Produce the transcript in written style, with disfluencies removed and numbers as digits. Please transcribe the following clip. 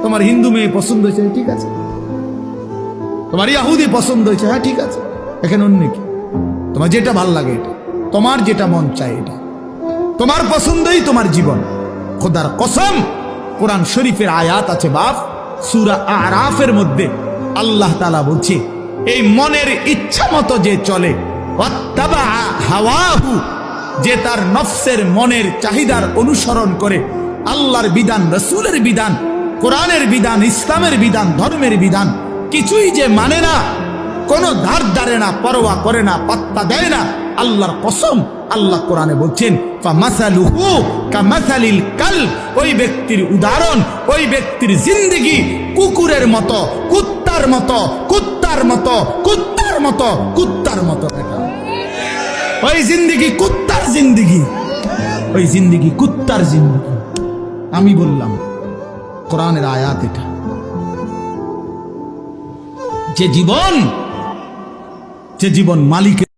তোমার হিন্দু মেয়ে পছন্দ হয়েছে, ঠিক আছে। তোমার ইহুদি পছন্দ হয়েছে, হ্যাঁ ঠিক আছে। এখানে অন্য কি? তোমার যেটা ভাল লাগে এটা, তোমার যেটা মন চায় এটা, তোমার পছন্দই তোমার জীবন। খোদার কসম, কোরআন শরীফের আয়াত আছে বাপ, সূরা আরাফের মধ্যে আল্লাহ তাআলা বলছে, এই মনের ইচ্ছা মতো যে চলে, ওয়াত্তাবা হাওয়াহু, যে তার নফসের মনের চাহিদার অনুসরণ করে, আল্লাহর বিধান, রাসূলের বিধান, কোরআনের বিধান, ইসলামের বিধান, ধর্মের বিধান কিছুই যে মানে না, কোনো ধার ধারে না, পরোয়া করে না, পাত্তা দেয় না, আল্লাহর কসম, আল্লাহ কোরআনে বলছেন ফামাসালুহু কামাসালিল কালব, ওই ব্যক্তির উদাহরণ, ওই ব্যক্তির জিন্দেগি কুকুরের মতো, কুত্তার মতো, কুত্তার মতো, কুত্তার মতো, কুত্তার মতো। ওই জিন্দেগি কুত্তার জিন্দেগি, ওই জিন্দেগি কুত্তার জিন্দেগি। আমি বললাম কোরআনের আয়াত এটা। যে জীবন মালিকের